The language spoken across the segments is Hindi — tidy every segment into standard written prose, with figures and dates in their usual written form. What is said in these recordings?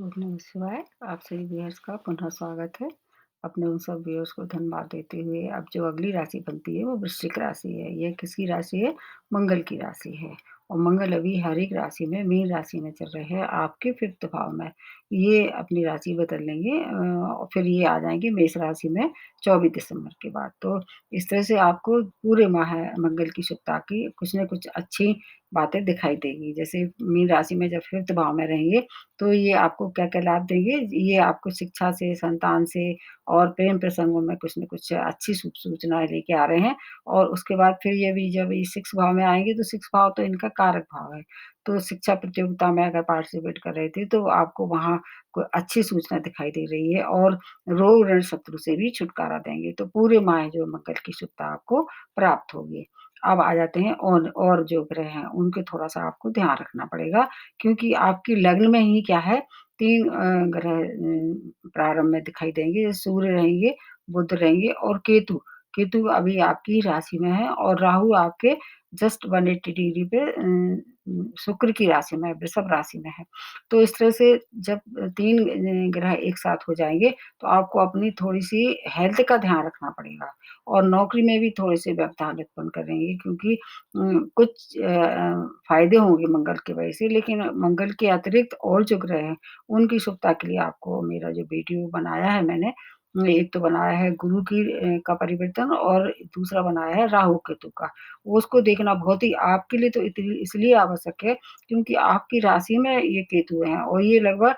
ओम नमः शिवाय। आप सभी व्यूअर्स का पुनः स्वागत है। अपने उन सब व्यूअर्स को धन्यवाद देते हुए अब जो अगली राशि बनती है वो वृश्चिक राशि है। ये किसकी राशि है? मंगल की राशि है। और मंगल अभी हर एक राशि में मीन राशि में चल रहे हैं आपके 5th भाव में। ये अपनी राशि बदल लेंगे और फिर ये आ जाएँगे मेष राशि में 24 दिसंबर के बाद। तो इस तरह से आपको पूरे माह मंगल की शुभता की कुछ न कुछ अच्छी बातें दिखाई देगी। जैसे मीन राशि में जब 5th भाव में रहेंगे तो ये आपको क्या-क्या लाभ देंगे? ये आपको शिक्षा से, संतान से और प्रेम प्रसंगों में कुछ न कुछ अच्छी सूचनाएँ लेके आ रहे हैं और उसके बाद फिर ये भी जब ये 6th भाव में आएँगे तो 6th भाव तो इनका कारक भाव है। तो शिक्षा प्रतियोगिता में अगर पार्टिसिपेट कर रहे थे तो आपको वहाँ कोई अच्छी सूचना दिखाई दे रही है और रोग ऋण शत्रु से भी छुटकारा देंगे। तो पूरे माह जो मंगल की शुभता आपको प्राप्त होगी। अब आ जाते हैं और जो ग्रह हैं उनके थोड़ा-सा आपको ध्यान रखना पड़ेगा क्योंकि आपकी लग्न में ही क्या है 3 ग्रह प्रारंभ में दिखाई देंगे, सूर्य रहेंगे, बुध रहेंगे और केतु। केतु अभी आपकी राशि में है और राहु आपके जस्ट 180 डिग्री पे शुक्र की राशि में है, वृषभ राशि में है। तो इस तरह से जब 3 ग्रह एक साथ हो जाएँगे, तो आपको अपनी थोड़ी-सी हेल्थ का ध्यान रखना पड़ेगा और नौकरी में भी थोड़े-से व्यवधान उत्पन्न करेंगे क्योंकि कुछ फ़ायदे होंगे मंगल की वजह से, लेकिन मंगल के अतिरिक्त और जो ग्रह हैं, उनकी शुभता के लिए आपको मेरा जो वीडियो बनाया है मैंने, एक तो बनाया है गुरु की का परिवर्तन और दूसरा बनाया है राहु-केतु का। उसको देखना बहुत ही आपके लिए तो इसलिए आवश्यक है क्योंकि आपकी राशि में ये केतु हैं और ये लगभग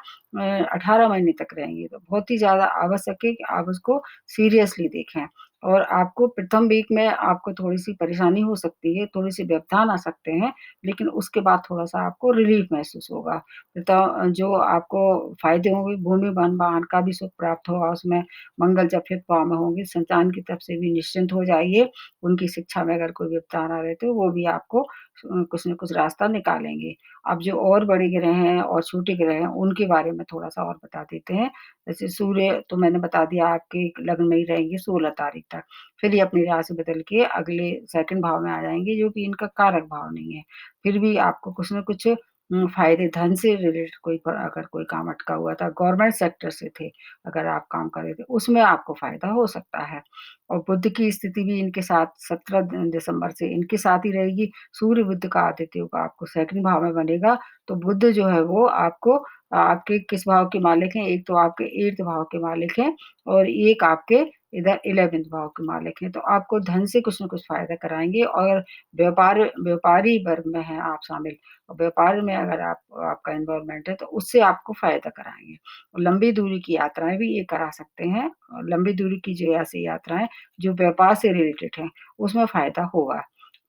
18 महीने तक रहेंगे। तो बहुत ही ज़्यादा आवश्यक है कि आप उसको सीरियसली देखें। और आपको प्रथम वीक में आपको थोड़ी-सी परेशानी हो सकती है, थोड़े-से व्यवधान आ सकते हैं, लेकिन उसके बाद थोड़ा-सा आपको रिलीफ़ महसूस होगा। जो आपको फ़ायदे होंगे, भूमि, वन-वाहन का भी सुख प्राप्त होगा उसमें। मंगल जब 5th भाव में होंगे, संतान की तरफ से भी निश्चिंत हो जाइए। उनकी शिक्षा में अगर कोई व्यवधान आ रहे तो वो भी आपको कुछ न कुछ रास्ता निकालेंगे। अब जो और बड़े ग्रह हैं और छोटे ग्रह हैं, उनके बारे में थोड़ा-सा और बता देते हैं। जैसे सूर्य तो मैंने बता दिया आपके लग्न में ही रहेंगे 16 तारीख तक। फिर ये अपनी राशि बदल के अगले 2nd भाव में आ जाएँगे जो कि इनका कारक भाव नहीं है। फिर भी आपको कुछ न कुछ फ़ायदे धन से रिलेटेड अगर कोई काम अटका हुआ था, गवर्नमेंट सेक्टर से थे, अगर आप काम कर रहे थे, उसमें आपको फ़ायदा हो सकता है। और बुध की स्थिति भी इनके साथ 17 दिसंबर से इनके साथ ही रहेगी। सूर्य बुध का आदित्य योग आपको 2nd भाव में बनेगा, तो बुध जो है वो आपको आपके किस भाव के मालिक हैं? एक तो आपके 8th भाव के मालिक हैं और एक आपके इधर 11th भाव के मालिक हैं। तो आपको धन से कुछ न कुछ फ़ायदा कराएँगे और व्यापारी वर्ग में हैं आप शामिल और व्यापार में अगर आपका इन्वॉल्वमेंट है तो उससे आपको फ़ायदा कराएँगे। और लंबी दूरी की यात्राएँ भी ये करा सकते हैं और लंबी दूरी की जो ऐसी यात्राएँ जो व्यापार से रिलेटेड हैं, उसमें फ़ायदा होगा।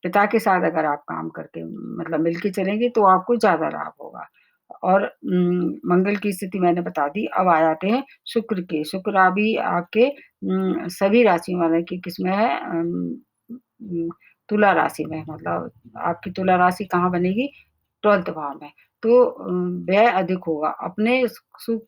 पिता के साथ अगर आप काम करके मतलब मिल के चलेंगे तो आपको ज़्यादा लाभ होगा। और मंगल की स्थिति मैंने बता दी, अब आ जाते हैं शुक्र के। शुक्र अभी आपके सभी राशि वाले की किसमें है उम, तुला राशि में मतलब आपकी तुला राशि कहाँ बनेगी? 12th भाव में। तो व्यय अधिक होगा, अपने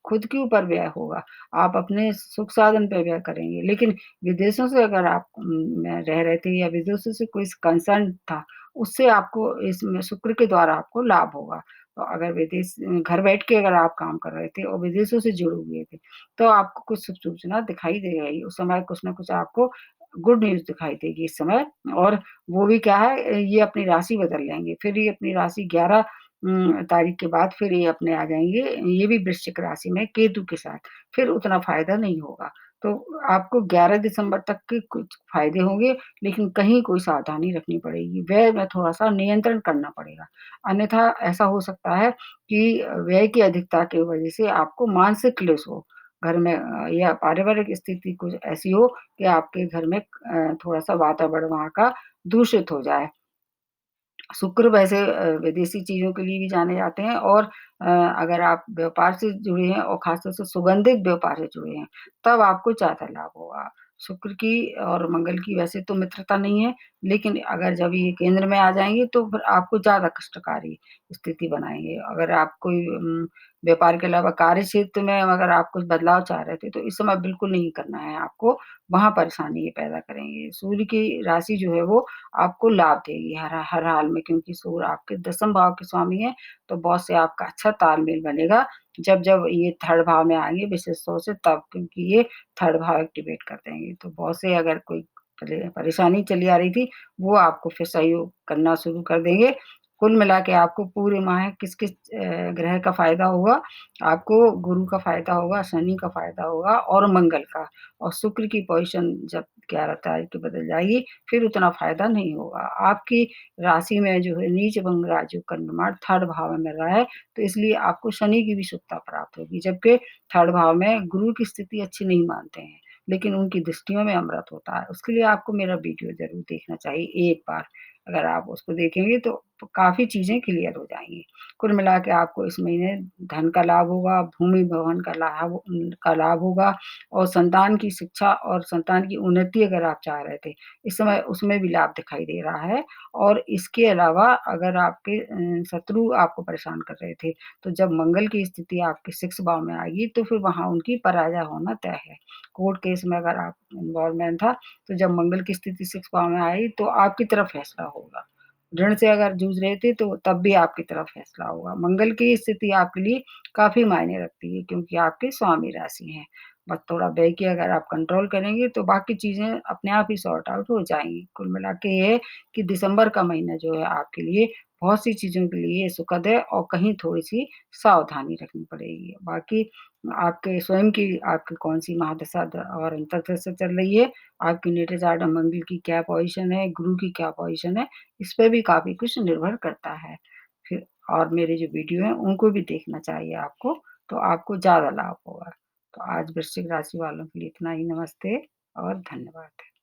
खुद के ऊपर व्यय होगा, आप अपने सुख साधन पे व्यय करेंगे। लेकिन विदेशों से अगर आप में रह रहे थे या विदेशों से कोई कंसर्न था, उससे आपको इसमें शुक्र के द्वारा आपको लाभ होगा। तो अगर घर बैठ के अगर आप काम कर रहे थे और विदेशों से जुड़े हुए थे, तो आपको कुछ शुभ सूचना दिखाई दे रही है। उस समय कुछ न कुछ आपको गुड न्यूज़ दिखाई देगी इस समय और वो भी क्या है ये अपनी राशि बदल लेंगे। फिर ये अपनी राशि 11 तारीख के बाद फिर ये अपने आ जाएँगे, ये भी वृश्चिक राशि में केतु के साथ, फिर उतना फ़ायदा नहीं होगा। तो आपको 11 दिसंबर तक के कुछ फ़ायदे होंगे, लेकिन कहीं कोई सावधानी रखनी पड़ेगी, व्यय में थोड़ा-सा नियंत्रण करना पड़ेगा। अन्यथा ऐसा हो सकता है कि व्यय की अधिकता की वजह से आपको मानसिक क्लेश हो, घर में या पारिवारिक स्थिति कुछ ऐसी हो कि आपके घर में थोड़ा-सा वातावरण वहाँ का दूषित हो जाए। शुक्र वैसे विदेशी चीज़ों के लिए भी जाने जाते हैं और अगर आप व्यापार से जुड़े हैं और ख़ास तौर से सुगंधित व्यापार से जुड़े हैं, तब आपको ज़्यादा लाभ होगा। शुक्र की और मंगल की वैसे तो मित्रता नहीं है, लेकिन अगर जब ये केंद्र में आ जाएँगे तो फिर आपको ज़्यादा कष्टकारी स्थिति बनाएँगे। अगर आप कोई व्यापार के अलावा कार्य क्षेत्र में अगर आप कुछ बदलाव चाह रहे थे, तो इस समय बिल्कुल नहीं करना है आपको, वहाँ परेशानी ये पैदा करेंगे। सूर्य की राशि जो है वो आपको लाभ देगी हर हर हाल में, क्योंकि सूर्य आपके 10th भाव के स्वामी हैं, तो बॉस से आपका अच्छा तालमेल बनेगा। जब ये 3rd भाव में आएँगे विशेष तौर से तब, क्योंकि ये 3rd भाव एक्टिवेट कर देंगे। तो बॉस से अगर कोई परेशानी चली आ रही थी, वो आपको फिर सहयोग करना शुरू कर देंगे। कुल मिला के आपको पूरे माह किस-किस ग्रह का फ़ायदा होगा, आपको गुरु का फ़ायदा होगा, शनि का फ़ायदा होगा और मंगल का। और शुक्र की पोज़ीशन जब 11 तारीख को बदल जाएगी, फिर उतना फ़ायदा नहीं होगा। आपकी राशि में जो है नीच भंग राजयोग का निर्माण 3rd भाव में मिल रहा है, तो इसलिए आपको शनि की भी शुभता प्राप्त होगी। जबकि 3rd भाव में गुरु की स्थिति अच्छी नहीं मानते हैं, लेकिन उनकी दृष्टियों में अमृत होता है। उसके लिए आपको मेरा वीडियो ज़रूर देखना चाहिए एक बार। अगर आप उसको देखेंगे तो काफ़ी चीज़ें क्लियर हो जाएँगी। कुल मिला के आपको इस महीने धन का लाभ होगा, भूमि भवन का लाभ होगा और संतान की शिक्षा और संतान की उन्नति अगर आप चाह रहे थे, इस समय उसमें भी लाभ दिखाई दे रहा है। और इसके अलावा अगर आपके शत्रु आपको परेशान कर रहे थे, तो जब मंगल की स्थिति आपके 6th भाव में आएगी, तो फिर वहाँ उनकी पराजय होना तय है। कोर्ट केस में अगर आप इन्वॉल्वमेंट था, तो जब मंगल की स्थिति 6th भाव में आई, तो आपकी तरफ फैसला होगा। ऋण से अगर जूझ रहे थे, तो तब भी आपकी तरफ फैसला होगा। मंगल की स्थिति आपके लिए काफ़ी मायने रखती है, क्योंकि आपके स्वामी राशि हैं। बस थोड़ा व्यय की अगर आप कंट्रोल करेंगे, तो बाकी चीज़ें अपने आप ही सॉर्ट आउट हो जाएँगी। कुल मिला के ये है कि दिसंबर का महीना जो है आपके लिए बहुत सी चीज़ों के लिए सुखद है और कहीं थोड़ी-सी सावधानी रखनी पड़ेगी। बाकी आपके स्वयं की आपकी कौन-सी महादशा और अंतर्दशा चल रही है, आपकी नेटल चार्ट में मंगल की क्या पोज़ीशन है, गुरु की क्या पोज़ीशन है, इस पे भी काफ़ी कुछ निर्भर करता है। फिर और मेरे जो वीडियो हैं, उनको भी देखना चाहिए आपको, तो आपको ज़्यादा लाभ होगा। तो आज वृश्चिक राशि वालों के लिए इतना ही। नमस्ते और धन्यवाद।